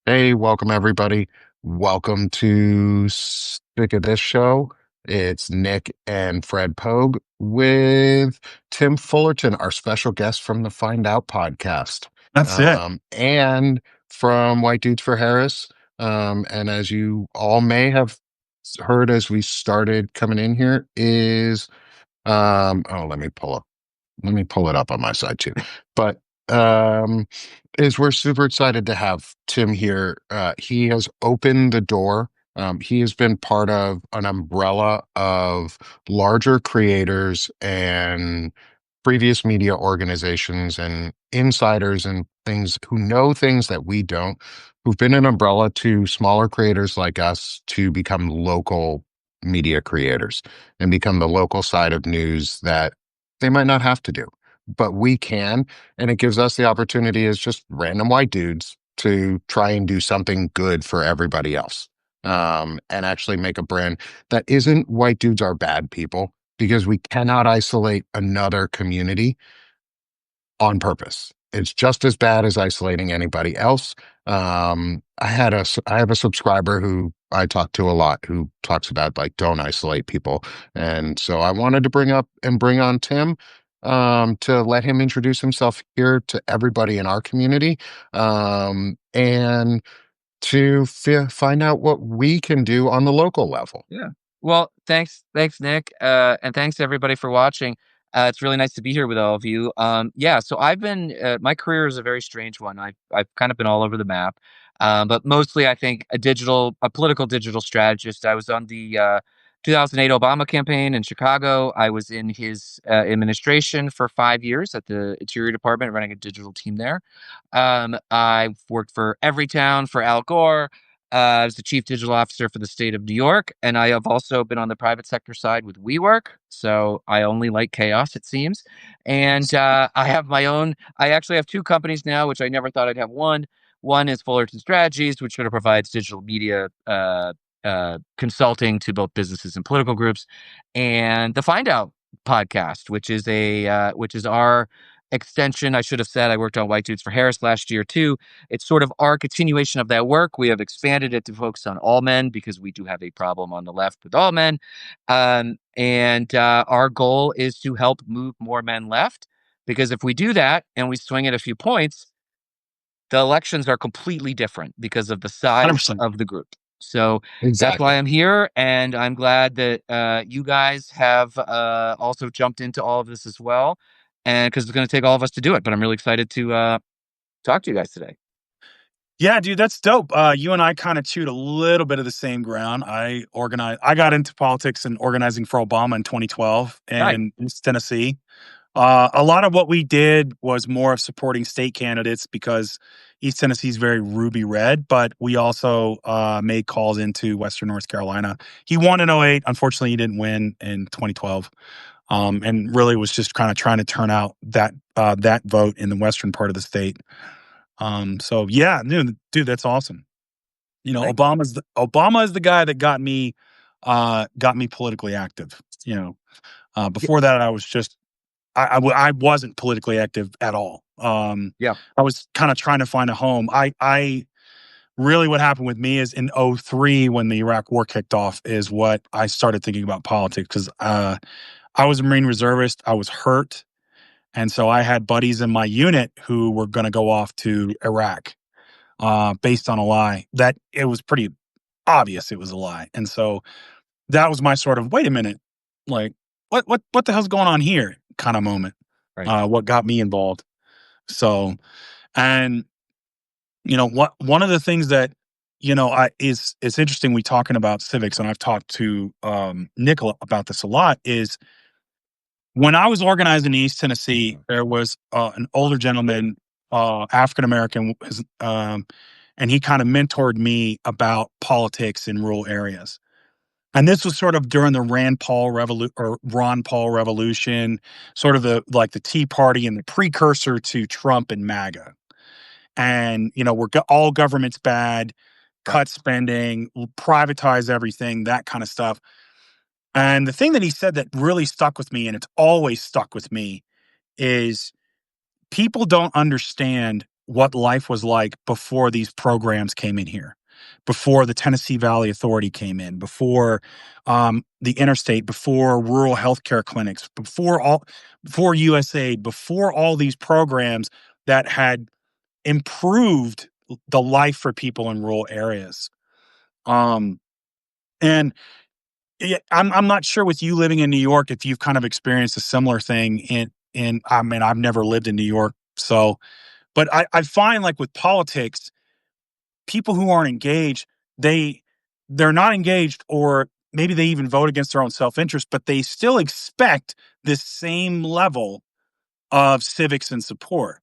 Hey, welcome everybody. Welcome to Stick of This Show. It's Nick and Fred Poag with Tim Fullerton, our special guest from the Find Out podcast, That's it. and from White Dudes for Harris. And as you all may have heard as we started coming in here, is let me pull it up on my side too. But um, is we're super excited to have Tim here. He has opened the door. He has been part of an umbrella of larger creators and previous media organizations and insiders and things who know things that we don't, who've been an umbrella to smaller creators like us to become local media creators and become the local side of news that they might not have to do, but we can. And it gives us the opportunity as just random white dudes to try and do something good for everybody else. And actually make a brand that isn't white dudes are bad people, because we cannot isolate another community on purpose. It's just as bad as isolating anybody else. I have a subscriber who I talk to a lot who talks about like don't isolate people, and so I wanted to bring on Tim to let him introduce himself here to everybody in our community, and to find out what we can do on the local level. Yeah. Well, thanks, Nick, and thanks everybody for watching. It's really nice to be here with all of you. Yeah, so I've been my career is a very strange one. I've kind of been all over the map, but mostly I think a political digital strategist. I was on the 2008 Obama campaign in Chicago. I was in his administration for 5 years at the Interior Department, running a digital team there. I've worked for Everytown for Al Gore. I was the chief digital officer for the state of New York, and I have also been on the private sector side with WeWork. So I only like chaos, it seems. And I have my own. I actually have two companies now, which I never thought I'd have. One is Fullerton Strategies, which sort of provides digital media consulting to both businesses and political groups, and the Find Out podcast, which is our extension. I should have said I worked on White Dudes for Harris last year too. It's sort of our continuation of that work. We have expanded it to focus on all men because we do have a problem on the left with all men. And our goal is to help move more men left, because if we do that and we swing it a few points, the elections are completely different because of the size 100%. of the group. So that's why Exactly. I'm here. And I'm glad that you guys have also jumped into all of this as well. And because it's going to take all of us to do it. But I'm really excited to talk to you guys today. Yeah, dude, that's dope. You and I kind of chewed a little bit of the same ground. I got into politics and organizing for Obama in 2012 Nice. in East Tennessee. A lot of what we did was more of supporting state candidates because East Tennessee is very ruby red, but we also made calls into Western North Carolina. He won in '08. Unfortunately, he didn't win in 2012. And really was just kind of trying to turn out that vote in the western part of the state. So yeah, dude, that's awesome. You know, Thank Obama is the guy that got me politically active. You know, you. before that, I was just I wasn't politically active at all. Yeah. I was kind of trying to find a home. I really what happened with me is in '03 when the Iraq War kicked off is what I started thinking about politics because I was a Marine reservist. I was hurt. And so I had buddies in my unit who were going to go off to Iraq based on a lie that it was pretty obvious it was a lie. And so that was my sort of, wait a minute, like, what the hell's going on here kind of moment, Right. what got me involved. So, and, you know, one of the things that, you know, it's interesting we talking about civics, and I've talked to Nick about this a lot, is when I was organizing in East Tennessee, there was an older gentleman, African American, and he kind of mentored me about politics in rural areas. And this was sort of during the Ron Paul revolution, sort of the Tea Party and the precursor to Trump and MAGA. And you know, all government's bad, cut spending, privatize everything, that kind of stuff. And the thing that he said that really stuck with me, and it's always stuck with me, is people don't understand what life was like before these programs came in here, before the Tennessee Valley Authority came in, before the interstate, before rural healthcare clinics, before USAID, before all these programs that had improved the life for people in rural areas. Um, and yeah, I'm not sure with you living in New York if you've kind of experienced a similar thing in I mean, I've never lived in New York, so but I find like with politics, people who aren't engaged, they they're not engaged, or maybe they even vote against their own self-interest, but they still expect this same level of civics and support.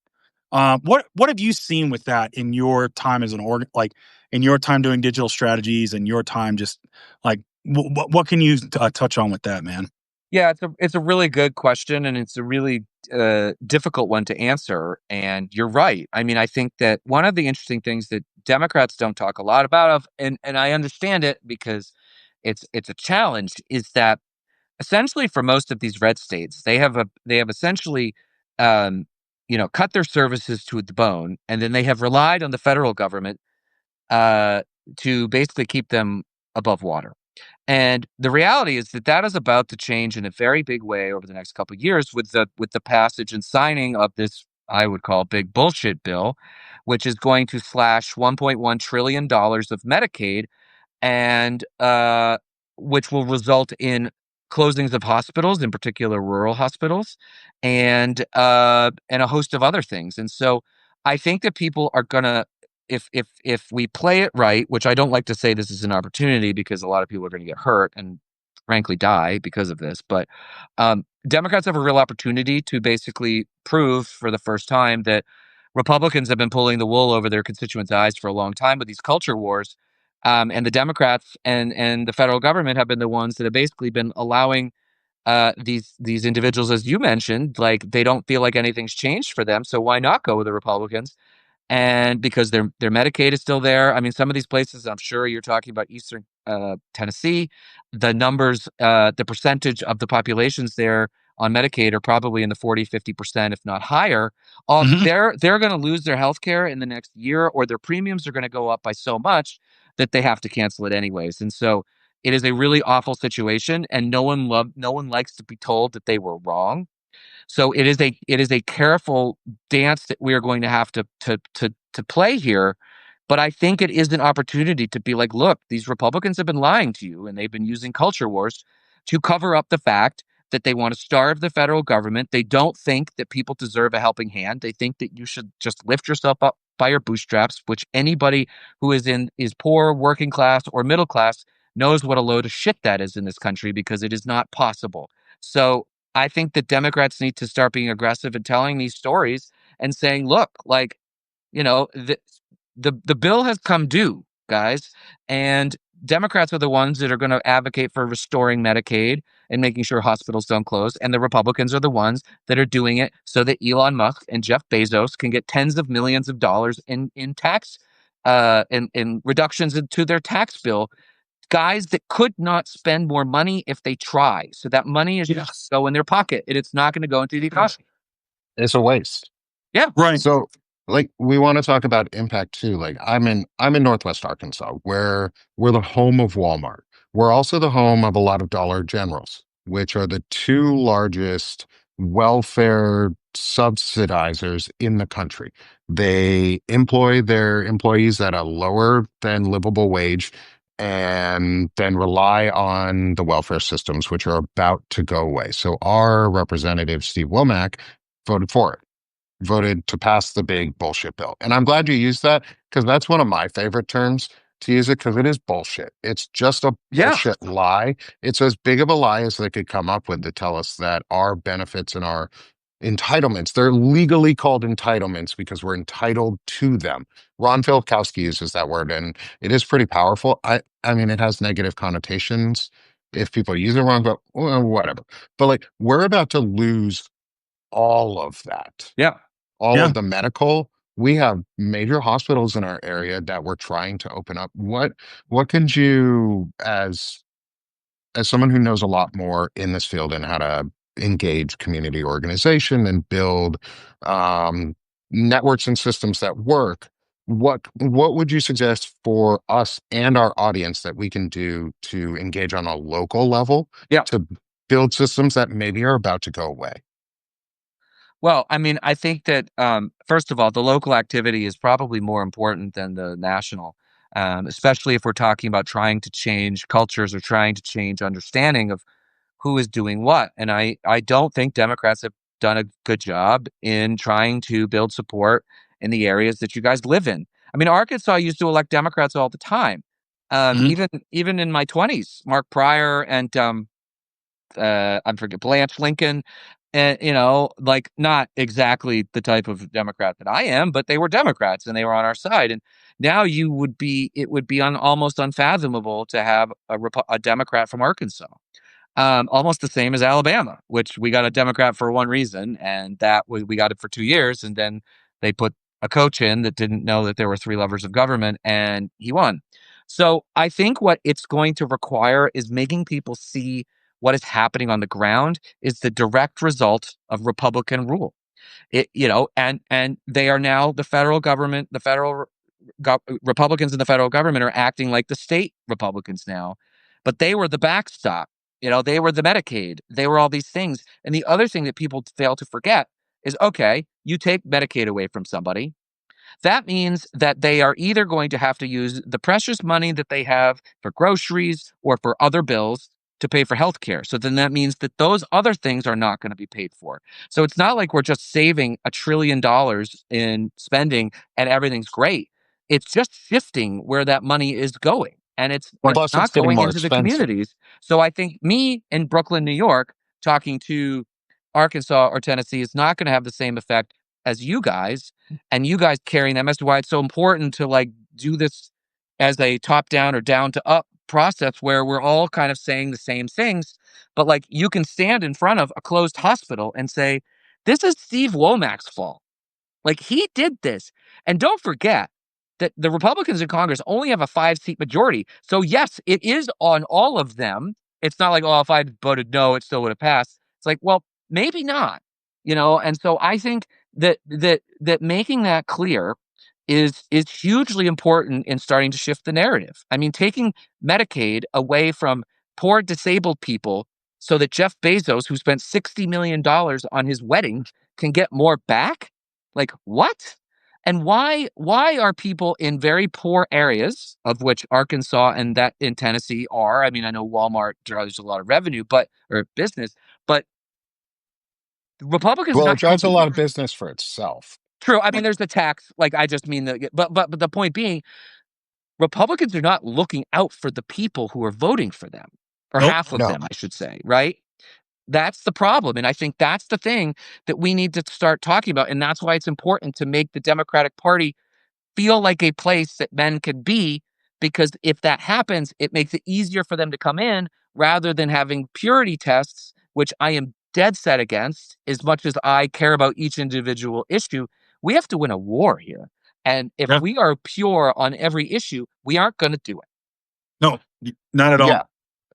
What have you seen with that in your time as an like in your time doing digital strategies and your time just like what can you touch on with that, man? Yeah, it's a really good question, and it's a really difficult one to answer. And you're right. I mean, I think that one of the interesting things that Democrats don't talk a lot about, and I understand it because it's a challenge, is that essentially for most of these red states, they have essentially, um, cut their services to the bone, and then they have relied on the federal government uh, to basically keep them above water. And the reality is that that is about to change in a very big way over the next couple of years with the passage and signing of this I would call big bullshit bill, which is going to slash $1.1 trillion of Medicaid, and which will result in closings of hospitals, in particular rural hospitals, and a host of other things. And so I think that people are gonna, if we play it right, which I don't like to say this is an opportunity because a lot of people are going to get hurt and frankly die because of this, but Democrats have a real opportunity to basically prove for the first time that Republicans have been pulling the wool over their constituents' eyes for a long time with these culture wars, and the Democrats and the federal government have been the ones that have basically been allowing these individuals, as you mentioned, like they don't feel like anything's changed for them, so why not go with the Republicans? And because their Medicaid is still there. I mean, some of these places, I'm sure you're talking about Eastern Tennessee, the numbers, the percentage of the populations there on Medicaid are probably in the 40-50%, if not higher. Hmm. They're going to lose their health care in the next year, or their premiums are going to go up by so much that they have to cancel it anyways. And so it is a really awful situation, and no one likes to be told that they were wrong. So it is a careful dance that we are going to have to play here. But I think it is an opportunity to be like, look, these Republicans have been lying to you, and they've been using culture wars to cover up the fact that they want to starve the federal government. They don't think that people deserve a helping hand. They think that you should just lift yourself up by your bootstraps, which anybody who is poor, working class, or middle class knows what a load of shit that is in this country, because it is not possible. So I think that Democrats need to start being aggressive and telling these stories and saying, look, like, you know, the the bill has come due, guys, and Democrats are the ones that are going to advocate for restoring Medicaid and making sure hospitals don't close, and the Republicans are the ones that are doing it so that Elon Musk and Jeff Bezos can get tens of millions of dollars in tax in reductions into their tax bill, guys that could not spend more money if they try. So that money is just Yes. go in their pocket, and it's not going to go into the economy. It's a waste. Yeah. Right. So, like, we want to talk about impact too. Like, I'm in Northwest Arkansas, where we're the home of Walmart. We're also the home of a lot of Dollar Generals, which are the two largest welfare subsidizers in the country. They employ their employees at a lower than livable wage, and then rely on the welfare systems, which are about to go away. So our representative, Steve Womack, voted for it, voted to pass the big bullshit bill. And I'm glad you used that, because that's one of my favorite terms to use it, because it is bullshit. It's just a Yeah. bullshit lie. It's as big of a lie as they could come up with to tell us that our benefits and our entitlements, they're legally called entitlements because we're entitled to them. Ron Filipkowski uses that word, and it is pretty powerful. I mean, it has negative connotations if people use it wrong, but well, whatever. But like, we're about to lose all of that, Yeah. all Yeah. of the medical. We have major hospitals in our area that we're trying to open up. What can you, as someone who knows a lot more in this field and how to engage community organization and build networks and systems that work, what would you suggest for us and our audience that we can do to engage on a local level Yeah. to build systems that maybe are about to go away? Well, I mean, I think that, first of all, the local activity is probably more important than the national, especially if we're talking about trying to change cultures or trying to change understanding of who is doing what. And I don't think Democrats have done a good job in trying to build support in the areas that you guys live in. I mean, Arkansas used to elect Democrats all the time. Mhm. Even in my 20s, Mark Pryor and I forget Blanche Lincoln, and like not exactly the type of Democrat that I am, but they were Democrats and they were on our side. And now it would be almost unfathomable to have a Democrat from Arkansas. Almost the same as Alabama, which we got a Democrat for one reason, and that was we got it for 2 years, and then they put a coach in that didn't know that there were three levers of government, and he won. So I think what it's going to require is making people see what is happening on the ground is the direct result of Republican rule. And they are now the federal government, the Republicans in the federal government are acting like the state Republicans now, but they were the backstop. They were the Medicaid. They were all these things. And the other thing that people fail to forget is okay, you take Medicaid away from somebody. That means that they are either going to have to use the precious money that they have for groceries or for other bills to pay for healthcare. So then that means that those other things are not going to be paid for. So it's not like we're just saving $1 trillion in spending and everything's great. It's just shifting where that money is going. And it's Plus, it's not getting going more into the expensive. communities. So I think me in Brooklyn, New York, talking to Arkansas or Tennessee is not going to have the same effect as you guys, and you guys carrying them as to why it's so important to like do this as a top down or down to up process where we're all kind of saying the same things, but like you can stand in front of a closed hospital and say, this is Steve Womack's fault. Like he did this. And don't forget that the Republicans in Congress only have a 5-seat majority. So yes, it is on all of them. It's not like, oh, if I'd voted no, it still would have passed. It's like, well, maybe not. And so I think that making that clear is hugely important in starting to shift the narrative. I mean, taking Medicaid away from poor disabled people so that Jeff Bezos, who spent $60 million on his wedding, can get more back? Like what? And why are people in very poor areas, of which Arkansas and that in Tennessee are? I mean, I know Walmart drives a lot of revenue, or business, but Republicans are Well, it not drives a taking lot of business for itself. true. I mean, there's the tax. Like I just mean but the point being, Republicans are not looking out for the people who are voting for them, or Nope. half of No. them, I should say, right? That's the problem. And I think that's the thing that we need to start talking about. And that's why it's important to make the Democratic Party feel like a place that men could be, because if that happens, it makes it easier for them to come in rather than having purity tests, which I am dead set against. As much as I care about each individual issue, we have to win a war here. And if Yeah. we are pure on every issue, we aren't going to do it. No, not at all. Yeah.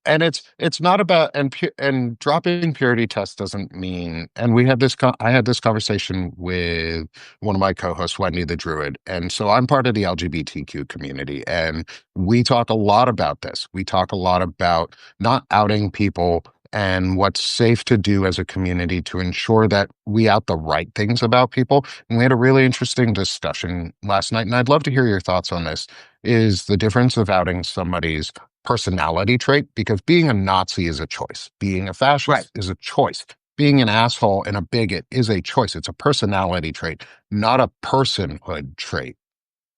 And it's not about and dropping purity test doesn't mean, and we had this I had this conversation with one of my co-hosts, Wendy the Druid, and so I'm part of the LGBTQ community, and we talk a lot about this. We talk a lot about not outing people and what's safe to do as a community to ensure that we out the right things about people. And we had a really interesting discussion last night, and I'd love to hear your thoughts on this. Is the difference of outing somebody's personality trait, because being a Nazi is a choice. Being a Right. fascist is a choice. Being an asshole and a bigot is a choice. It's a personality trait, not a personhood trait.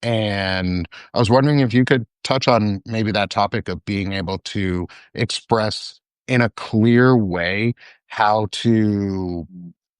And I was wondering if you could touch on maybe that topic of being able to express in a clear way how to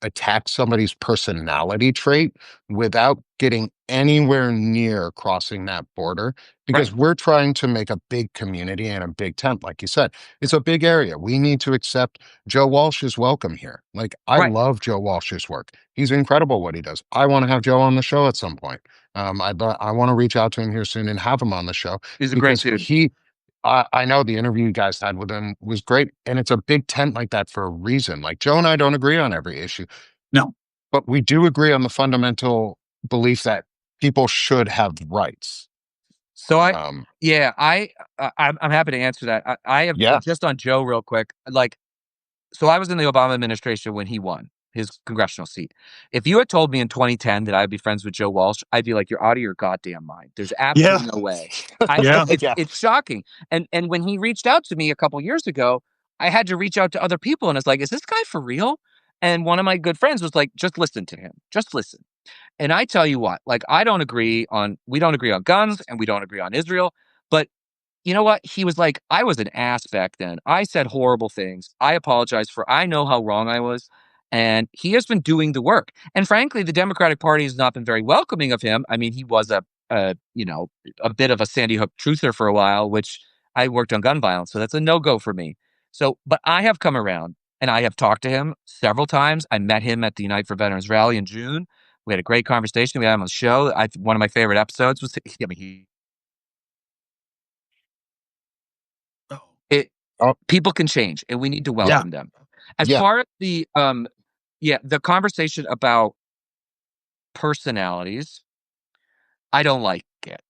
attack somebody's personality trait without getting anywhere near crossing that border, Right. because we're trying to make a big community and a big tent. Like you said, it's a big area. We need to accept Joe Walsh is welcome here. Like, I Right. love Joe Walsh's work. He's incredible what he does. I want to have Joe on the show at some point. I want to reach out to him here soon and have him on the show, He's a great because dude. I know the interview you guys had with him was great, and it's a big tent like that for a reason. Like Joe and I don't agree on every issue, No. but we do agree on the fundamental belief that people should have rights. So Um, I'm happy to answer that. I have yeah, just on Joe real quick. Like, so I was in the Obama administration when he won his congressional seat. If you had told me in 2010 that I'd be friends with Joe Walsh, I'd be like, "You're out of your goddamn mind. There's Yeah. absolutely no way." Yeah. yeah. It's shocking. And when he reached out to me a couple years ago, I had to reach out to other people, and it's like, "Is this guy for real?" And one of my good friends was like, "Just listen to him. Just listen." And I tell you what, like, we don't agree on guns and we don't agree on Israel, but you know what? He was like, I was an ass back then. I said horrible things. I know how wrong I was. And he has been doing the work. And frankly, the Democratic Party has not been very welcoming of him. I mean, he was you know, a bit of a Sandy Hook truther for a while, which I worked on gun violence. So that's a no go for me. So, but I have come around and I have talked to him several times. I met him at the Unite for Veterans rally in June. We had a great conversation. We had him on the show. One of my favorite episodes was, I mean, Oh, it Oh, people can change and we need to yeah. welcome them. As yeah. far as the conversation about personalities, I don't like it.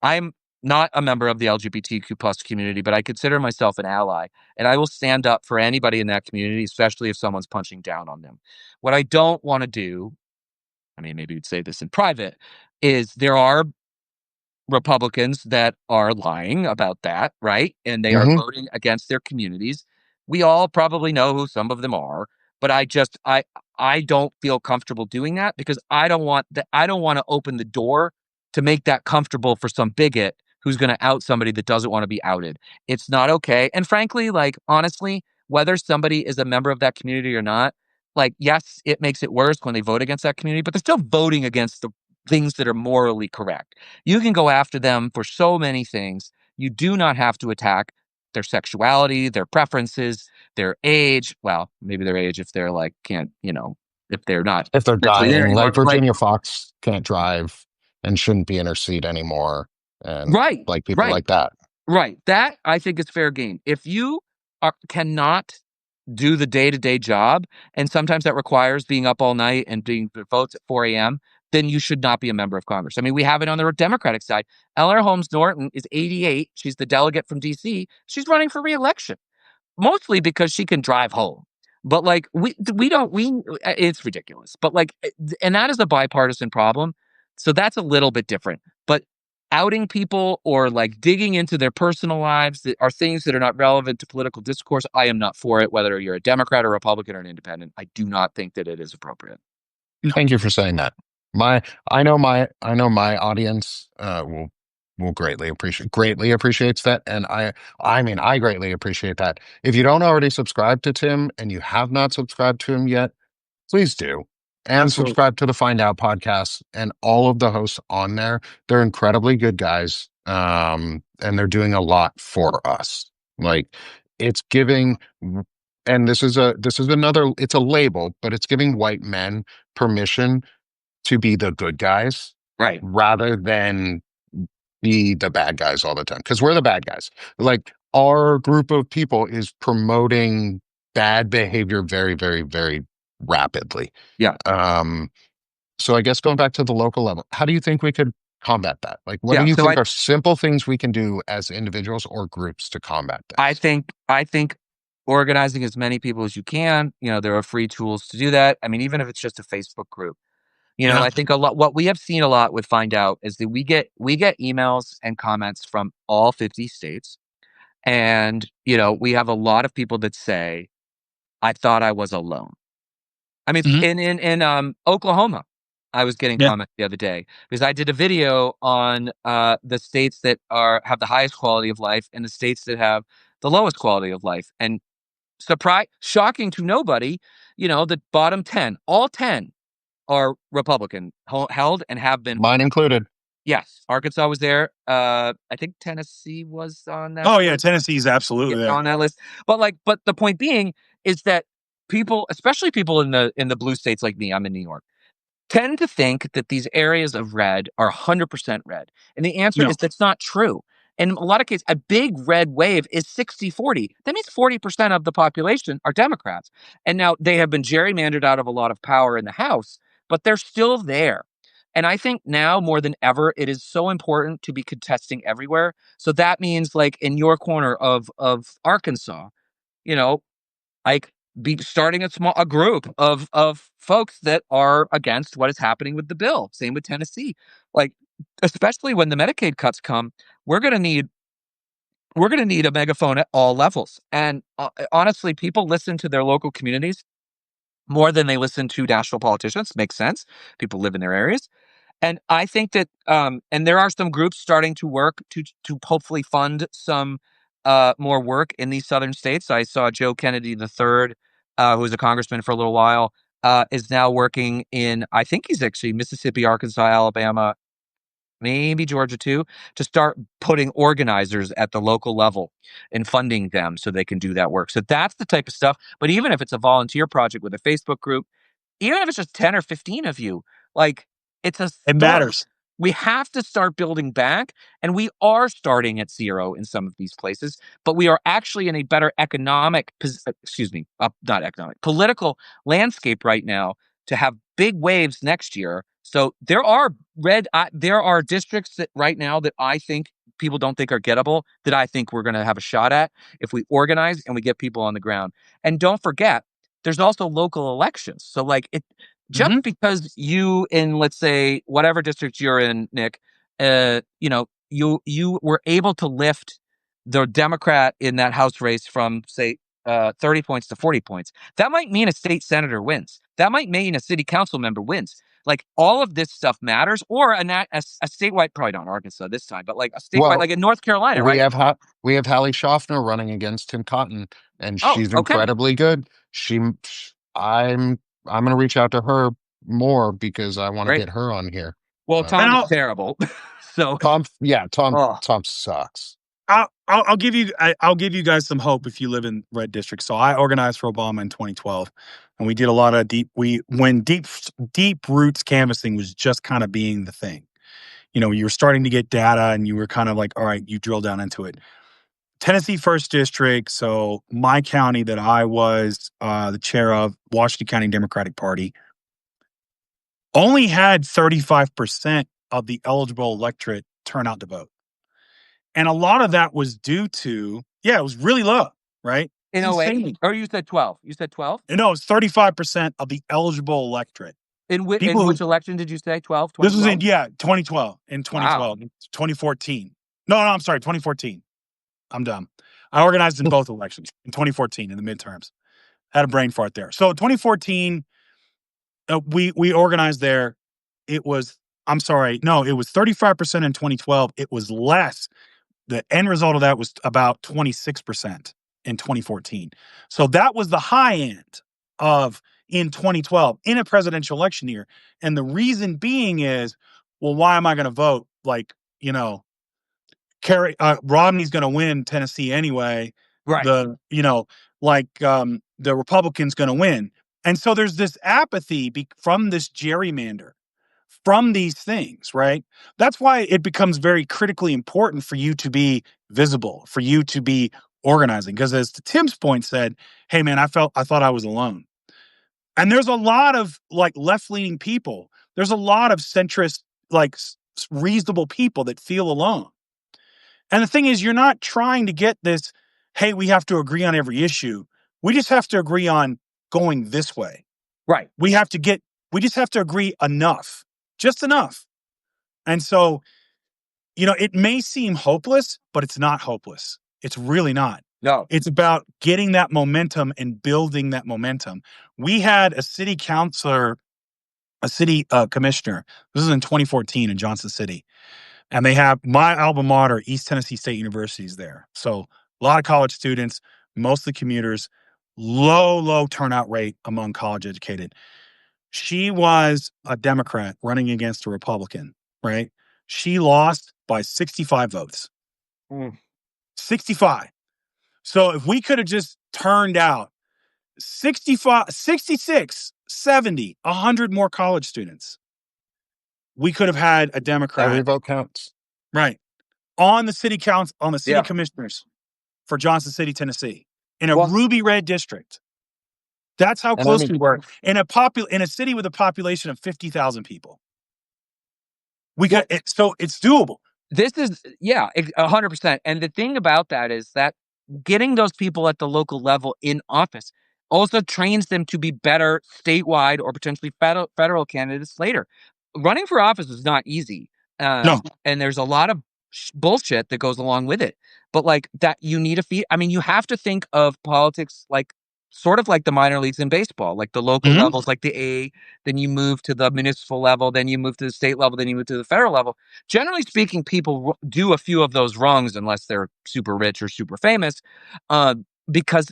I'm not a member of the LGBTQ plus community, but I consider myself an ally and I will stand up for anybody in that community, especially if someone's punching down on them. What I don't want to do, I mean, maybe you'd say this in private, is there are Republicans that are lying about that, right? And they are Hmm. voting against their communities. We all probably know who some of them are, but I don't feel comfortable doing that because I don't want to open the door to make that comfortable for some bigot who's going to out somebody that doesn't want to be outed. It's not okay. And frankly, like honestly, whether somebody is a member of that community or not, like yes, it makes it worse when they vote against that community, but they're still voting against the things that are morally correct. You can go after them for so many things. You do not have to attack their sexuality, their preferences, their age. Well, maybe their age if they're like can't, you know, if they're not If they're mentally there dying, anymore. like But like, Virginia Fox can't drive and shouldn't be in her seat anymore, and right, like people right, like that. right. That I think is fair game. If you cannot do the day-to-day job, and sometimes that requires being up all night and doing the votes at 4 a.m., then you should not be a member of Congress. I mean, we have it on the Democratic side. Eleanor Holmes Norton is 88. She's the delegate from DC. She's running for reelection mostly because she can drive home. But like we don't we it's ridiculous. But like and that is a bipartisan problem. So that's a little bit different. But outing people or like digging into their personal lives that are things that are not relevant to political discourse, I am not for it whether you're a Democrat or Republican or an independent. I do not think that it is appropriate. No. Thank you for saying that. My, I know my audience will greatly appreciates that, and I mean, I greatly appreciate that. If you don't already subscribe to Tim and you have not subscribed to him yet, please do. And Absolutely. subscribe to the Find Out podcast and all of the hosts on there. They're incredibly good guys. And they're doing a lot for us. Like it's giving, and this is another, it's a label, but it's giving white men permission to be the good guys Right. rather than be the bad guys all the time. Because we're the bad guys. Like our group of people is promoting bad behavior very rapidly. Yeah. Um, so I guess going back to the local level, how do you think we could combat that? Like, what do Yeah. you So think are simple things we can do as individuals or groups to combat this? I think organizing as many people as you can, you know, there are free tools to do that. I mean, even if it's just a Facebook group. You know, Yeah. I think a lot what we have seen a lot with Find Out is that we get emails and comments from all 50 states. And, you know, we have a lot of people that say, I thought I was alone. I mean, Hmm. in Oklahoma, I was getting Yeah. comments the other day because I did a video on the states that have the highest quality of life and the states that have the lowest quality of life. And surprise shocking to nobody, you know, the bottom 10, all 10 are Republican held and have been. Mine included. Yes, Arkansas was there. I think Tennessee was on that Oh yeah, list. Tennessee's Yeah, absolutely there. on that list. But the point being is that people, especially people in the blue states like me, I'm in New York, tend to think that these areas of red are 100% red. And the answer No. is that's not true. In a lot of cases, a big red wave is 60-40. That means 40% of the population are Democrats. And now they have been gerrymandered out of a lot of power in the House. but they're still there. And I think now more than ever, it is so important to be contesting everywhere. So that means like in your corner of Arkansas, you know, like be starting a group of folks that are against what is happening with the bill. Same with Tennessee. Like, especially when the Medicaid cuts come, we're gonna need we're gonna need a megaphone at all levels. And honestly, people listen to their local communities more than they listen to national politicians. Makes sense. People live in their areas. And I think that, and there are some groups starting to work to hopefully fund some more work in these southern states. I saw Joe Kennedy III, who was a congressman for a little while, is now working in, I think he's actually Mississippi, Arkansas, Alabama, maybe Georgia too, to start putting organizers at the local level and funding them so they can do that work. So that's the type of stuff. But even if it's a volunteer project with a Facebook group, even if it's just 10 or 15 of you, like, it's a It start. matters. We have to start building back, and we are starting at 0 in some of these places, but we are actually in a better not economic, political landscape right now to have big waves next year. So there are districts that right now that I think people don't think are gettable, that I think we're gonna have a shot at if we organize and we get people on the ground. And don't forget, there's also local elections. So, like, just Mhm. because you in, let's say, whatever district you're in, Nick, you were able to lift the Democrat in that House race from, say, 30 points to 40 points. That might mean a state senator wins. That might mean a city council member wins. Like, all of this stuff matters, or a statewide, probably not Arkansas this time, but like a statewide, Well, like in North Carolina, we right? have we have Hallie Schaffner running against Tim Cotton, and Oh, she's okay. incredibly good. I'm gonna reach out to her more because I want to Great. get her on here. Well, Uh, And Tom is terrible. So, oh, Tom sucks. I'll give you guys some hope if you live in red districts. So I organized for Obama in 2012, and we did a lot of deep roots canvassing was just kind of being the thing. You know, you were starting to get data, and you were kind of like, all right, you drill down into it. Tennessee First District. So my county that I was the chair of, Washington County Democratic Party, only had 35% of the eligible electorate turn out to vote. And a lot of that was due to, yeah, it was really low, right? in It's 08, insanely. or you said 12. You said 12? No, it's 35% of the eligible electorate. In People which who, election did you say? 12, this was 2012? 2012, in Wow. 2012, 2014. No, I'm sorry, 2014. I'm dumb. I organized in both elections in 2014 in the midterms. Had a brain fart there. So 2014, we organized there. It was, I'm sorry, no, it was 35% in 2012. It was less. The end result of that was about 26% in 2014. So that was the high end of in 2012 in a presidential election year. And the reason being is, well, why am I going to vote? Like, you know, Romney's going to win Tennessee anyway. Right. The Republican's going to win. And so there's this apathy from this gerrymander, from these things, right? That's why it becomes very critically important for you to be visible, for you to be organizing. Because as Tim's point said, hey man, I thought I was alone. And there's a lot of like left-leaning people. There's a lot of centrist, like reasonable people that feel alone. And the thing is, you're not trying to get this, hey, we have to agree on every issue. We just have to agree on going this way. Right. We just have to agree enough, just enough. And so, it may seem hopeless, but it's not hopeless. It's really not. No. It's about getting that momentum and building that momentum. We had a city councilor, a city commissioner. This is in 2014 in Johnson City. And they have my alma mater, East Tennessee State University, is there. So a lot of college students, mostly commuters, low turnout rate among college educated. She was a Democrat running against a Republican, right? She lost by 65 votes. Mm. 65. So if we could have just turned out 65, 66, 70, 100 more college students, we could have had a Every Democrat, vote counts. right, on the city council, on the city Yeah. commissioners for Johnson City, Tennessee, in a Well, ruby red district. That's how And I close mean, we were in a city with a population of 50,000 people. We Well, got it, so it's doable. this is 100%. And the thing about that is that getting those people at the local level in office also trains them to be better statewide or potentially federal candidates later. Running for office is not easy, No. and there's a lot of bullshit that goes along with it. But like that, you need a feed. I mean, you have to think of politics like sort of like the minor leagues in baseball, like the local Mhm. levels, like the A. Then you move to the municipal level, then you move to the state level, then you move to the federal level. Generally speaking, people do a few of those rungs unless they're super rich or super famous, uh, because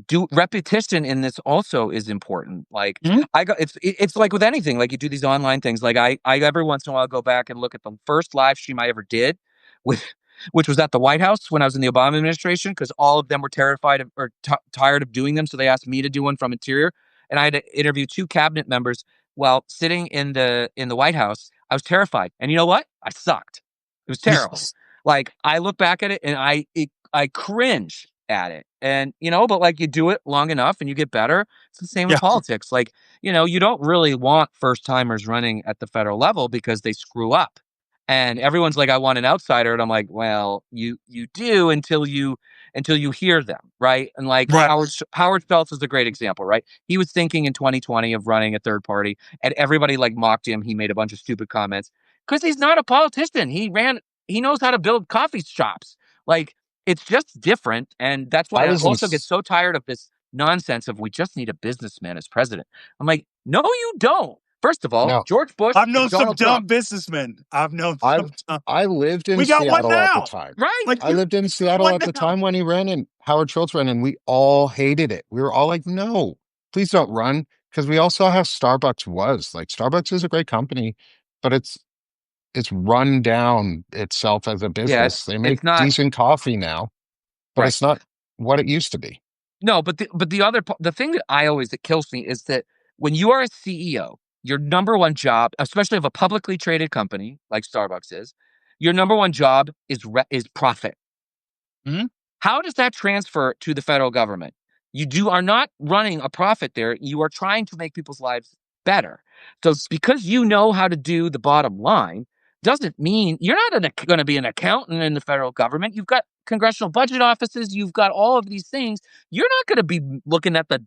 do repetition in this also is important. Like Mhm. it's like with anything. Like you do these online things. Like I every once in a while go back and look at the first live stream I ever did, with which was at the White House when I was in the Obama administration, because all of them were terrified of, or tired of doing them, so they asked me to do one from Interior, and I had to interview two cabinet members while sitting in the White House. I was terrified, and you know what? I sucked. It was terrible. Like I look back at it and I cringe at it. And but like you do it long enough and you get better. It's the same with Yeah. politics. Like, you don't really want first timers running at the federal level because they screw up. And everyone's like, I want an outsider. And I'm like, well, you do until you hear them, right? And like Right. Howard Schultz is a great example, right? He was thinking in 2020 of running a third party, and everybody like mocked him. He made a bunch of stupid comments because he's not a politician. He knows how to build coffee shops. Like it's just different, and that's I why I was in, also get so tired of this nonsense of we just need a businessman as president. I'm like, no, you don't. First of all, no, George Bush I've and known some Donald dumb Trump, businessmen. I've known I some dumb. I lived in We got one Seattle at the now. time. right? Like I we lived in got Seattle one at the now. time when he ran and Howard Schultz ran, and we all hated it. We were all like, no, please don't run. Because we all saw how Starbucks was. Like Starbucks is a great company, but it's run down itself as a Yeah, business. They make it's not decent coffee now, but right. it's not what it used to be. No, the thing that kills me is that when you are a CEO, your number one job, especially of a publicly traded company like Starbucks is, your number one job is profit. Mhm. How does that transfer to the federal government? You are not running a profit there. You are trying to make people's lives better. So because you know how to do the bottom line doesn't mean you're not going to be an accountant in the federal government. You've got congressional budget offices. You've got all of these things. You're not going to be looking at the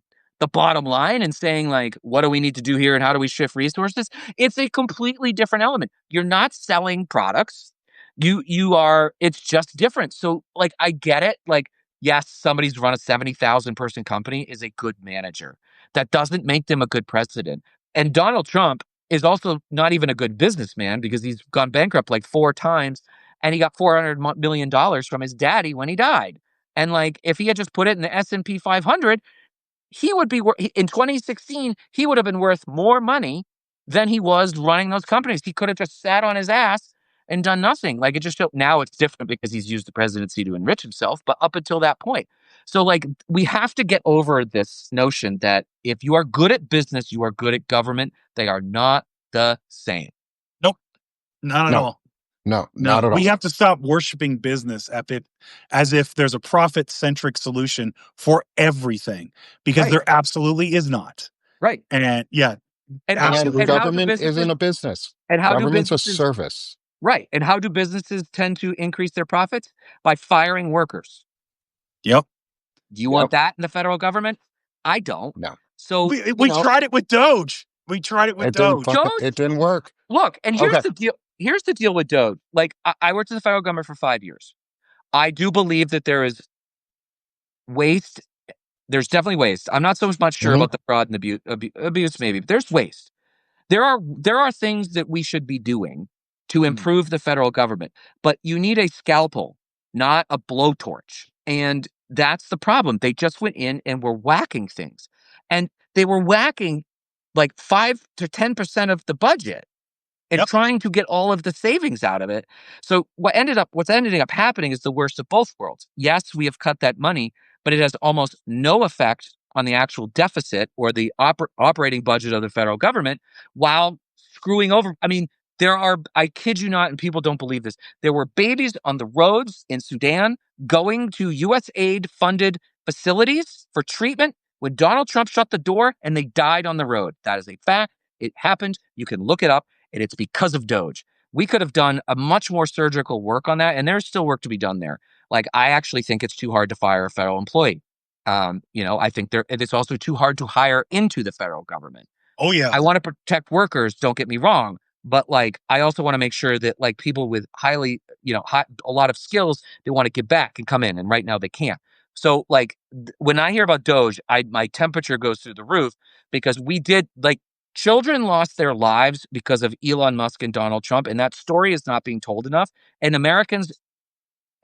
bottom line and saying like, what do we need to do here and how do we shift resources? It's a completely different element. You're not selling products. You are, it's just different. So like I get it. Like, yes, somebody's run a 70,000 person company is a good manager. That doesn't make them a good president. And Donald Trump is also not even a good businessman because he's gone bankrupt like 4 times, and he got $400 million from his daddy when he died. And like if he had just put it in the S&P 500, he would be in 2016, he would have been worth more money than he was running those companies. He could have just sat on his ass and done nothing. Like it just showed, now it's different because he's used the presidency to enrich himself, but up until that point. So like we have to get over this notion that if you are good at business, you are good at government. They are not the same. Nope. Not at No, all. no, not No. at We all. have to stop worshiping business as if there's a profit centric solution for everything, because Right. there absolutely is not. Right. And yeah, And how do And absolutely. government isn't a business. and how do Government's a businesses service. right. And how do businesses tend to increase their profits? By firing workers. Yep. Do you want Yep. that in the federal government? I don't. No, So, We tried it with Doge. We tried it with Doge. it Doge, didn't work. look, and here's Okay. the deal. Here's the deal with Doge. Like, I worked in the federal government for 5 years. I do believe that there is waste. There's definitely waste. I'm not so much sure Hmm. about the fraud and abuse maybe, but there's waste. There are things that we should be doing to improve the federal government, but you need a scalpel, not a blowtorch. And that's the problem. They just went in and were whacking things. And they were whacking like 5 to 10% of the budget and Yep. trying to get all of the savings out of it. So what's ending up happening is the worst of both worlds. Yes, we have cut that money, but it has almost no effect on the actual deficit or the operating budget of the federal government, while screwing over. I mean, I kid you not, and people don't believe this, there were babies on the roads in Sudan going to US aid funded facilities for treatment when Donald Trump shut the door and they died on the road. That is a fact. It happened. You can look it up, and it's because of Doge. We could have done a much more surgical work on that, and there's still work to be done there. Like, I actually think it's too hard to fire a federal employee. I think it's also too hard to hire into the federal government. Oh yeah. I want to protect workers, don't get me wrong, but like I also want to make sure that like people with a lot of skills, they want to give back and come in, and right now they can't. So like when I hear about Doge, my temperature goes through the roof because children lost their lives because of Elon Musk and Donald Trump, and that story is not being told enough. And Americans,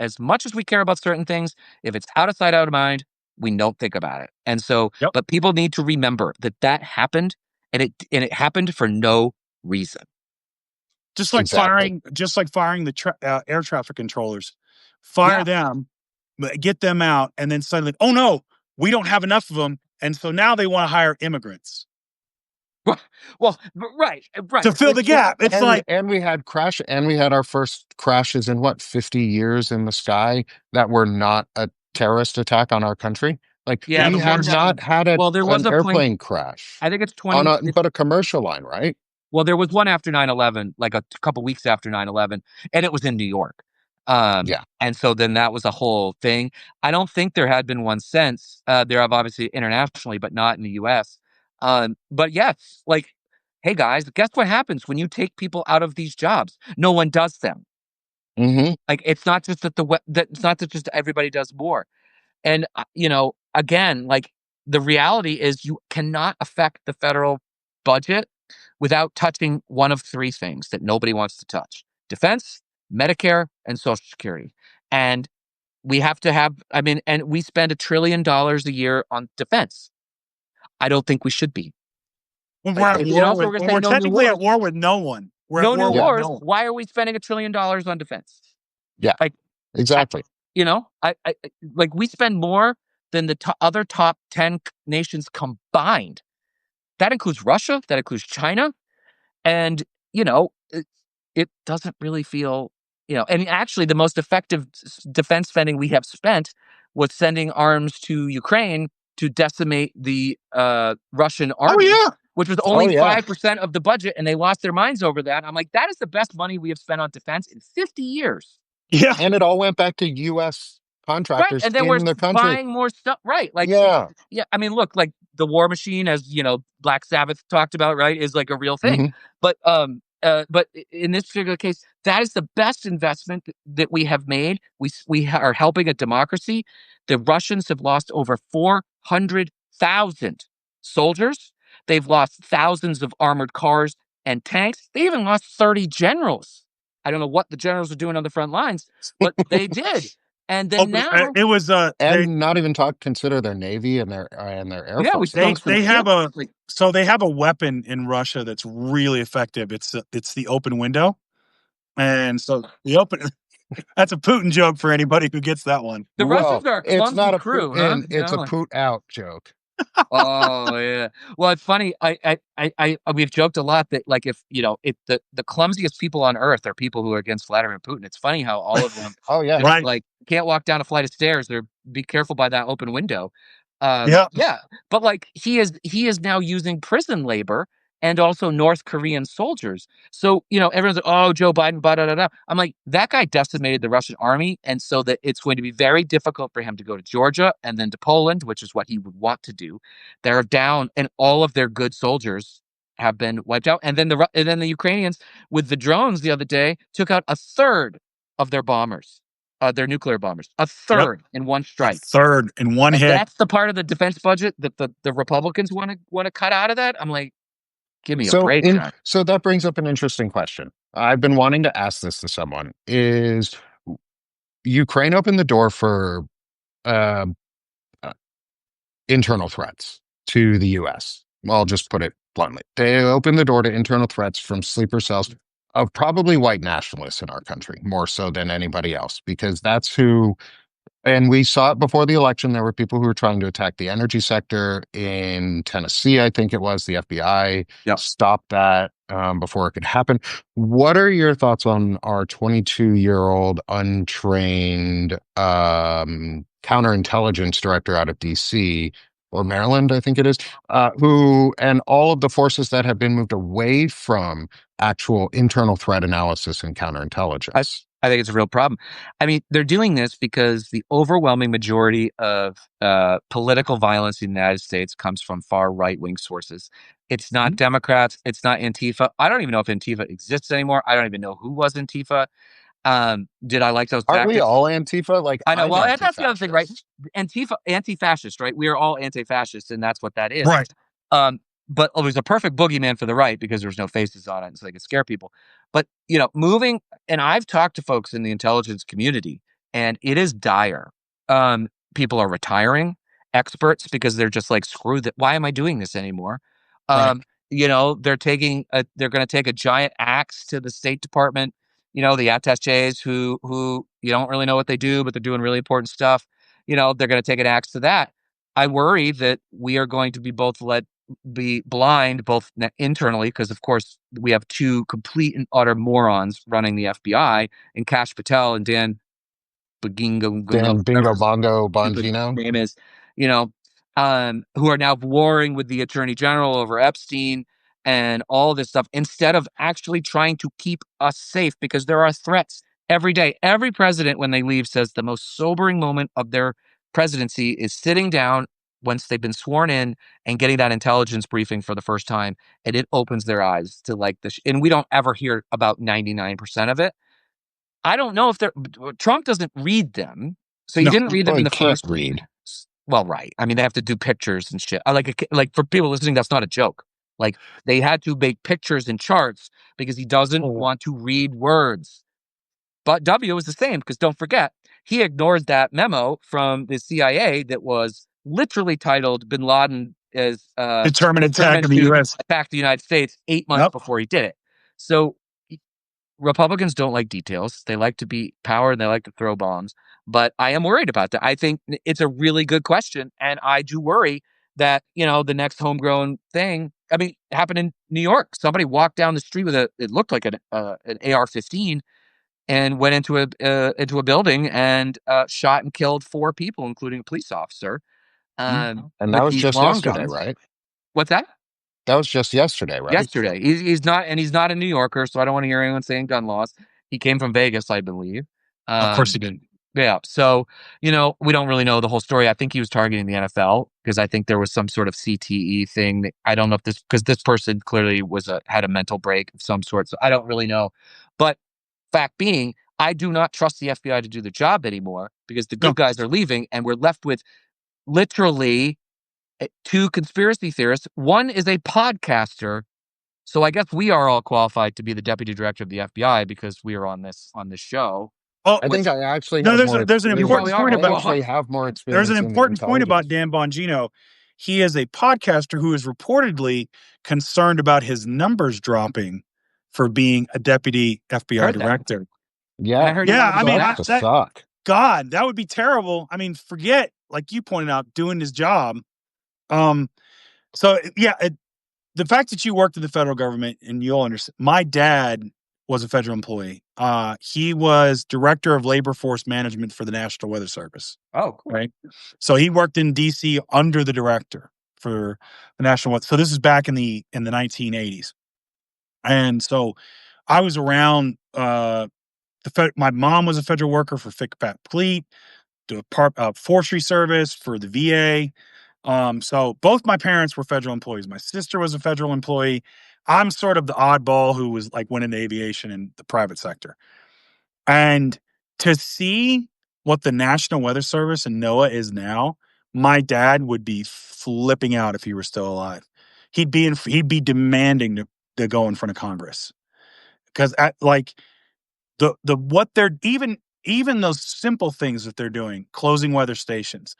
as much as we care about certain things, if it's out of sight, out of mind, we don't think about it. And so, Yep. but people need to remember that happened, and it happened for no reason. Exactly. Just like firing the air traffic controllers, fire Yeah. them, get them out, and then suddenly, oh no, we don't have enough of them, and so now they want to hire immigrants Well, right. to fill the gap. It's like, And we had our first crashes in what, 50 years in the sky that were not a terrorist attack on our country. Like Yeah, we the have one not had there was an a plane. airplane crash I think it's on 20. but a commercial line, right? Well, there was one after 9/11, like a couple weeks after 9/11, and it was in New York. Yeah. And so then that was a whole thing. I don't think there had been one since. There have obviously internationally, but not in the US. But yes, like, hey guys, guess what happens when you take people out of these jobs? No one does them. Hmm. Like, it's not just that it's not that just everybody does more. And again, like the reality is you cannot affect the federal budget without touching one of three things that nobody wants to touch: defense, Medicare, and Social Security. And we have to have, I mean, and we spend $1 trillion a year on defense. I don't think we should be. when we're at war So we're with, going to when say we're no new technically at wars. war with no one. We're at No new war Yeah. with wars. no one. Why are we spending $1 trillion on defense? Yeah. Like, Exactly. like we spend more than the other top 10 nations combined. That includes Russia, that includes China. And, it doesn't really feel, and actually the most effective defense spending we have spent was sending arms to Ukraine to decimate the Russian Oh army, yeah. which was Oh only yeah. 5% of the budget, and they lost their minds over that. I'm like, that is the best money we have spent on defense in 50 years. Yeah. And it all went back to US Right, contractors and then we're in the country. buying more stuff, right, like, Yeah. yeah, I mean, look, like, the War Machine, as, Black Sabbath talked about, right, is, like, a real thing, Hmm. but in this particular case, that is the best investment that we have made. We are helping a democracy. The Russians have lost over 400,000 soldiers. They've lost thousands of armored cars and tanks. They even lost 30 generals. I don't know what the generals are doing on the front lines, but they did. And then now, It was And not even consider their navy and their air yeah, we forces. still they have some they have ships. a Like, so they have a weapon in Russia that's really effective. It's the open window, and so the open that's a Putin joke for anybody who gets that one. the Well, Russians are a it's clumsy not a crew, huh? Putin, it's a Like, Put out joke. oh yeah. Well, it's funny. We've joked a lot that like if the clumsiest people on earth are people who are against Vladimir Putin. It's funny how all of them Oh yeah. just Right? like can't walk down a flight of stairs. They're be careful by that open window. Yeah. Yeah, but like he is now using prison labor and also North Korean soldiers. So everyone's like, oh, Joe Biden, blah, blah, blah, blah. I'm like, that guy decimated the Russian army, and so that it's going to be very difficult for him to go to Georgia and then to Poland, which is what he would want to do. They're down, and all of their good soldiers have been wiped out. And then the Ukrainians with the drones the other day took out a third of their bombers, their nuclear bombers, a Yep. third in one A strike. third in one And hit. that's the part of the defense budget that the Republicans want to cut out of that. I'm like, give me a break, guys. So that brings up an interesting question. I've been wanting to ask this to someone. Is Ukraine opened the door for uh, uh, internal threats to the US? I'll just put it bluntly. They opened the door to internal threats from sleeper cells of probably white nationalists in our country, more so than anybody else, because that's who. And we saw it before the election. There were people who were trying to attack the energy sector in Tennessee, I think it was. The FBI Yep. stopped that before it could happen. What are your thoughts on our 22-year-old untrained counterintelligence director out of DC or Maryland, I think it is, who, and all of the forces that have been moved away from actual internal threat analysis and I counterintelligence. I think it's a real problem. I mean, they're doing this because the overwhelming majority of political violence in the United States comes from far right wing sources. It's not Democrats. It's not Antifa. I don't even know if Antifa exists anymore. I don't even know who was Antifa. Did I like those Aren't we tactics? all Antifa? Like, I know. I'm Well, and that's the other thing, right? anti-fascist. Antifa, anti-fascist, right? We are all anti-fascist, and that's what that is. Right. But it was a perfect boogeyman for the right because there's no faces on it, and so they could scare people. But moving, and I've talked to folks in the intelligence community, and it is dire. People are retiring, experts, because they're just like, screw that. Why am I doing this anymore? Right. They're going to take a giant axe to the State Department. The attaches who you don't really know what they do, but they're doing really important stuff. They're going to take an axe to that. I worry that we are going to be blind both internally, because of course we have two complete and utter morons running the FBI, and Kash Patel and Dan Bagingo, Dan whatever Bingo his Bongo stupid Bongino. name is, you know, who are now warring with the attorney general over Epstein and all this stuff, instead of actually trying to keep us safe, because there are threats every day. Every president, when they leave, says the most sobering moment of their presidency is sitting down once they've been sworn in and getting that intelligence briefing for the first time, and it opens their eyes to like this. And we don't ever hear about 99% of it. I don't know if Trump doesn't read them, so he No. didn't read them Well, in he the can't first. read. Well, right. I mean, they have to do pictures and shit. I like for people listening, that's not a joke. Like, they had to make pictures and charts because he doesn't want to read words. But W is the same, because don't forget, he ignored that memo from the CIA that was literally titled "Bin Laden is Determined attack of determined the to U.S. attack the United States" 8 months Yep. before he did it. So Republicans don't like details. They like to be power and they like to throw bombs. But I am worried about that. I think it's a really good question. And I do worry that, the next homegrown thing, I mean, happened in New York. Somebody walked down the street with it looked like an AR-15, and went into a building and shot and killed 4 people, including a police officer, And that with was these just long yesterday, guns. right? What's that? That was just yesterday, right? Yesterday. He's not a New Yorker, so I don't want to hear anyone saying gun laws. He came from Vegas, I believe. Of course Um, he did. yeah. So, we don't really know the whole story. I think he was targeting the NFL because I think there was some sort of CTE thing. I don't know if because this person clearly had a mental break of some sort. So I don't really know. But fact being, I do not trust the FBI to do the job anymore, because the good No. guys are leaving and we're left with literally two conspiracy theorists. One is a podcaster, so I guess we are all qualified to be the deputy director of the FBI because we are on this show. Oh, I think I actually no. have There's more there's an We important probably experience. are. point I about Well, actually have more there's an experience in the important point about intelligence. Dan Bongino. He is a podcaster who is reportedly concerned about his numbers dropping for being a deputy FBI heard that, director. and I Yeah, heard he Yeah, wanted to I go mean, sucks back. to suck. God, that would be terrible. I mean, forget, like you pointed out, doing his job. Um, so yeah, the fact that you worked in the federal government, and you'll understand. My dad was a federal employee. He was director of labor force management for the National Weather Service. Oh, cool. Right. So he worked in DC under the director for the National Weather. So this is back in the 1980s. And so I was around my mom was a federal worker for FICPAT Fleet, the forestry service for the VA. So both my parents were federal employees. My sister was a federal employee. I'm sort of the oddball who was like went into aviation in the private sector. And to see what the National Weather Service and NOAA is now, my dad would be flipping out if he were still alive. He'd be demanding to go in front of Congress, because like the what they're even those simple things that they're doing, closing weather stations,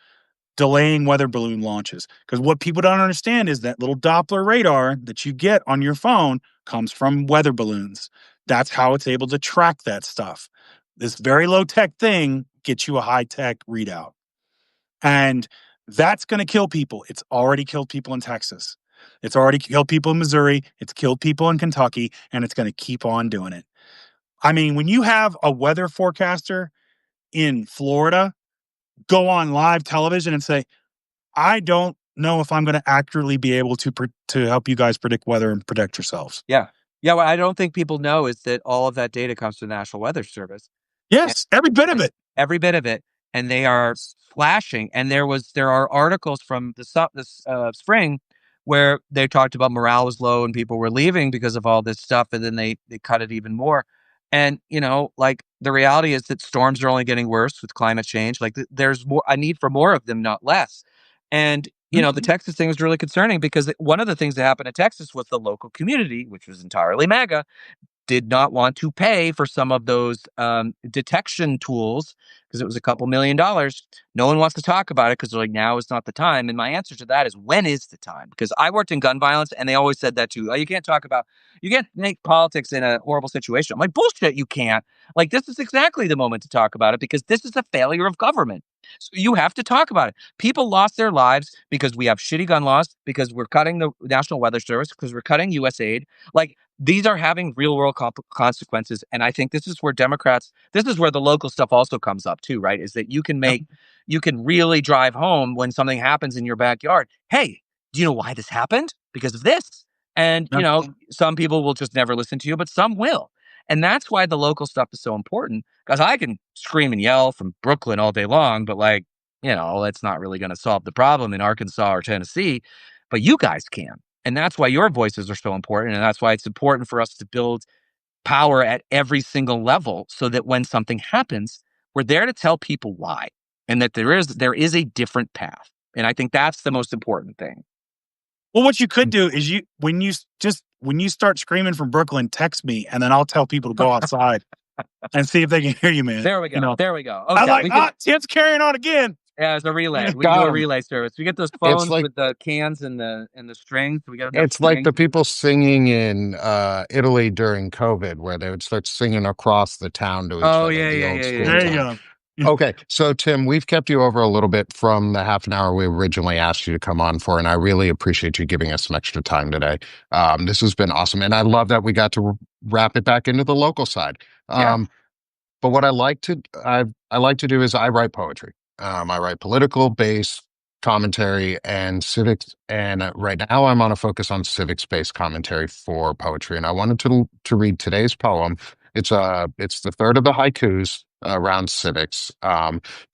delaying weather balloon launches. Because what people don't understand is that little Doppler radar that you get on your phone comes from weather balloons. That's how it's able to track that stuff. This very low tech thing gets you a high tech readout. And that's going to kill people. It's already killed people in Texas. It's already killed people in Missouri. It's killed people in Kentucky. And it's going to keep on doing it. I mean, when you have a weather forecaster in Florida go on live television and say, I don't know if I'm going to accurately be able to help you guys predict weather and protect yourselves. Yeah. Yeah, what I don't think people know is that all of that data comes from the National Weather Service. Yes, every bit of And it. every bit of it, and they are flashing. And there are articles from this spring where they talked about morale was low and people were leaving because of all this stuff, and then they cut it even more. And like the reality is that storms are only getting worse with climate change. Like there's more a need for more of them, not less. And the Texas thing was really concerning because one of the things that happened in Texas was the local community, which was entirely MAGA, did not want to pay for some of those detection tools because it was a couple $1,000,000. No one wants to talk about it because they're like, now is not the time. And my answer to that is, when is the time? Because I worked in gun violence and they always said that too. Oh, you can't make politics in a horrible situation. I'm like, bullshit, you can't. Like, this is exactly the moment to talk about it because this is a failure of government. So you have to talk about it. People lost their lives because we have shitty gun laws, because we're cutting the National Weather Service, because we're cutting USAID. Like, these are having real world consequences. And I think this is where this is where the local stuff also comes up too, right? Is that Yep. you can really drive home when something happens in your backyard. Hey, do you know why this happened? Because of this. And, Yep. some people will just never listen to you, but some will. And that's why the local stuff is so important, because I can scream and yell from Brooklyn all day long, but like, that's not really going to solve the problem in Arkansas or Tennessee, but you guys can. And that's why your voices are so important. And that's why it's important for us to build power at every single level so that when something happens, we're there to tell people why, and that there is a different path. And I think that's the most important thing. Well, what you could do is when you start screaming from Brooklyn, text me, and then I'll tell people to go outside and see if they can hear you, man. There we go. There we go. I Okay. like, Tim's carrying on again. Yeah, it's a relay. We can do Got a him. relay service. We get those It's phones like with the cans and the strings. We got enough it's like strings. the people singing in Italy during COVID, where they would start singing across the town to each Oh other, yeah, the yeah, old yeah, yeah, school There you yeah. time. go. Okay, so Tim, we've kept you over a little bit from the half an hour we originally asked you to come on for, and I really appreciate you giving us some extra time today. This has been awesome, and I love that we got to wrap it back into the local side. Yeah. But what I like to do is I write poetry. I write political based commentary and civics, and right now I'm on a focus on civics based commentary for poetry. And I wanted to read today's poem. It's the third of the haikus around civics,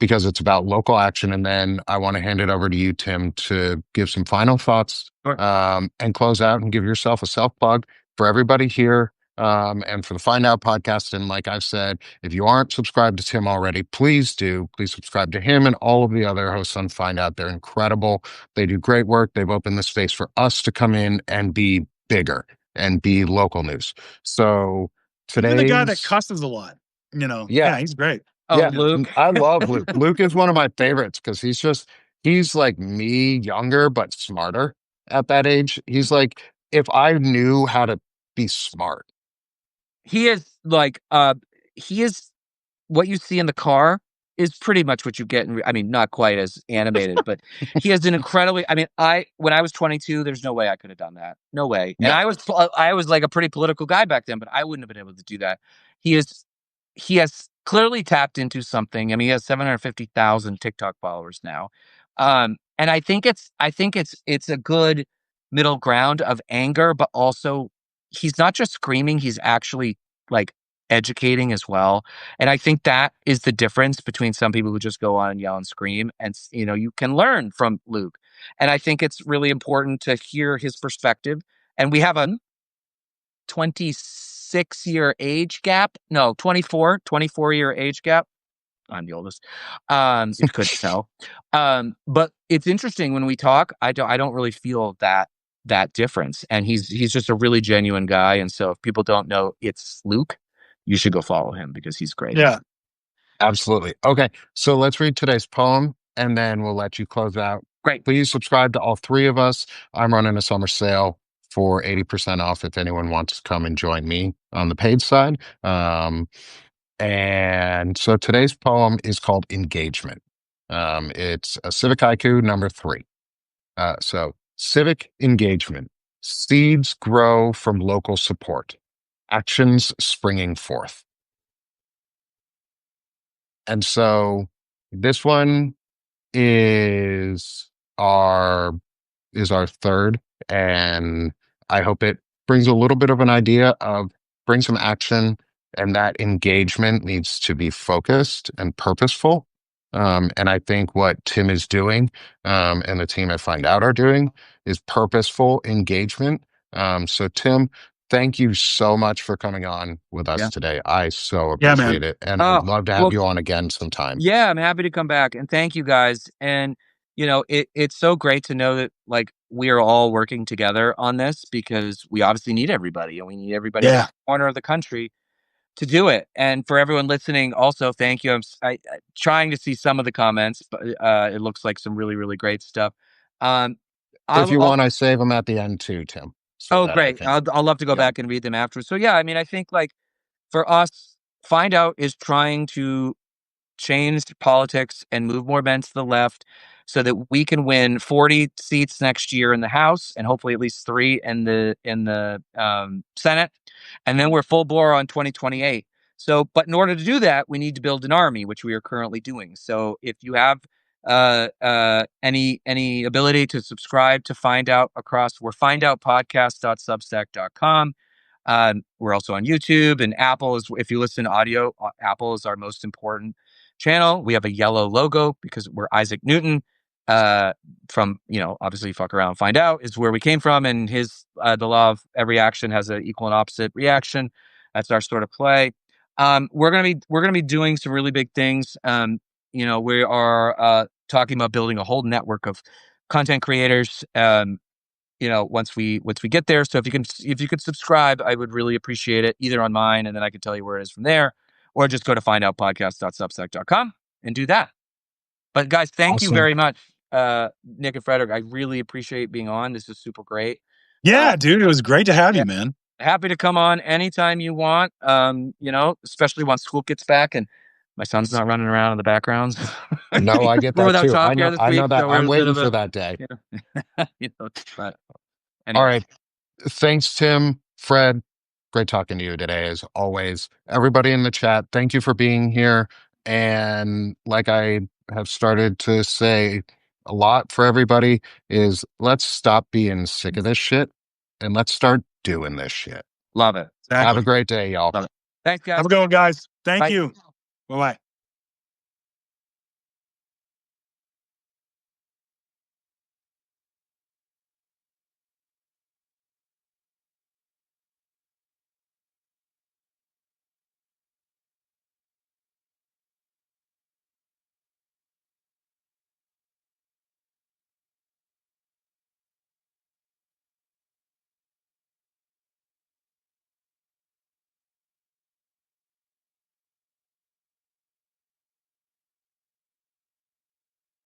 because it's about local action. And then I want to hand it over to you, Tim, to give some final thoughts, Sure. and close out and give yourself a self plug for everybody here. And for the Find Out podcast. And like I've said, if you aren't subscribed to Tim already, please do. Please subscribe to him and all of the other hosts on Find Out. They're incredible. They do great work. They've opened the space for us to come in and be bigger and be local news. So Even the guy that today's, cusses a lot, yeah, yeah, he's great. Oh, yeah, Luke. I love Luke. Luke is one of my favorites because he's like me, younger, but smarter at that age. He's like, if I knew how to be smart. He is like he is what you see in the car is pretty much what you get in I mean, not quite as animated, but he has an incredibly I mean, when I was 22, there's no way I could have done that. No way. And Yeah. I was like a pretty political guy back then, but I wouldn't have been able to do that. He is he has clearly tapped into something. I mean, he has 750,000 TikTok followers now. And I think it's a good middle ground of anger, but also he's not just screaming, he's actually like educating as well. And I think that is the difference between some people who just go on and yell and scream, and you can learn from Luke. And I think it's really important to hear his perspective. And we have a 26-year age gap. No, 24-year age gap. I'm the oldest. If you couldn't tell. But it's interesting when we talk, I don't really feel that difference. And he's just a really genuine guy. And so if people don't know it's Luke, you should go follow him because he's great. Yeah. Absolutely. Okay, so let's read today's poem and then we'll let you close out. Great. Please subscribe to all three of us. I'm running a summer sale for 80% off if anyone wants to come and join me on the paid side. And so today's poem is called Engagement. It's a civic haiku number 3. So, civic engagement. Seeds grow from local support, actions springing forth. And so this one is our is our third, and I hope it brings a little bit of an idea of bring some action, and that engagement needs to be focused and purposeful. And I think what Tim is doing, and the team at Find Out are doing, is purposeful engagement. So Tim, thank you so much for coming on with us Yeah. today. I so Yeah, appreciate man. it, and I would Oh, love to have well, you on again sometime. yeah, I'm happy to come back, and thank you guys. And it's so great to know that like we are all working together on this because we obviously need everybody, and we need everybody in every Yeah. corner of the country to do it. And for everyone listening, also thank you. Trying to see some of the comments, but it looks like some really really great stuff. Um, If you I'll want, I save them at the end too, Tim, so oh that I great, can. I'll love to go Yep. back and read them afterwards. So yeah, I mean, I think like for us, Find Out is trying to change politics and move more men to the left so that we can win 40 seats next year in the House and hopefully at least 3 in the Senate. And then we're full bore on 2028. So, but in order to do that, we need to build an army, which we are currently doing. So, if you have any ability to subscribe to Find Out across, we're findoutpodcast.substack.com. We're also on YouTube and Apple is if you listen to audio, Apple is our most important channel. We have a yellow logo because we're Isaac Newton. From obviously fuck around and find out is where we came from, and his the law of every action has an equal and opposite reaction. That's our sort of play. We're gonna be doing some really big things. We are talking about building a whole network of content creators. Once we get there. So if you could subscribe, I would really appreciate it either on mine and then I can tell you where it is from there, or just go to findoutpodcast.substack.com and do that. But guys, thank you Awesome. very much, Nick and Frederic. I really appreciate being on. This is super great. Uh, Yeah, dude. It was great to have yeah, you, man. happy to come on anytime you want. Especially once school gets back and my son's not running around in the backgrounds. No, I get We're that without too. childcare this I know week, that. so we're I'm in a bit waiting of for a, that day. you but All anyways, right. Thanks, Tim, Fred. Great talking to you today, as always. Everybody in the chat, thank you for being here. And like I have started to say a lot for everybody, is let's stop being sick of this shit and let's start doing this shit. love it. Have a Exactly. great day, y'all. Love it. Thanks, Have guys. a good one, guys. Thank Bye. you. Bye bye.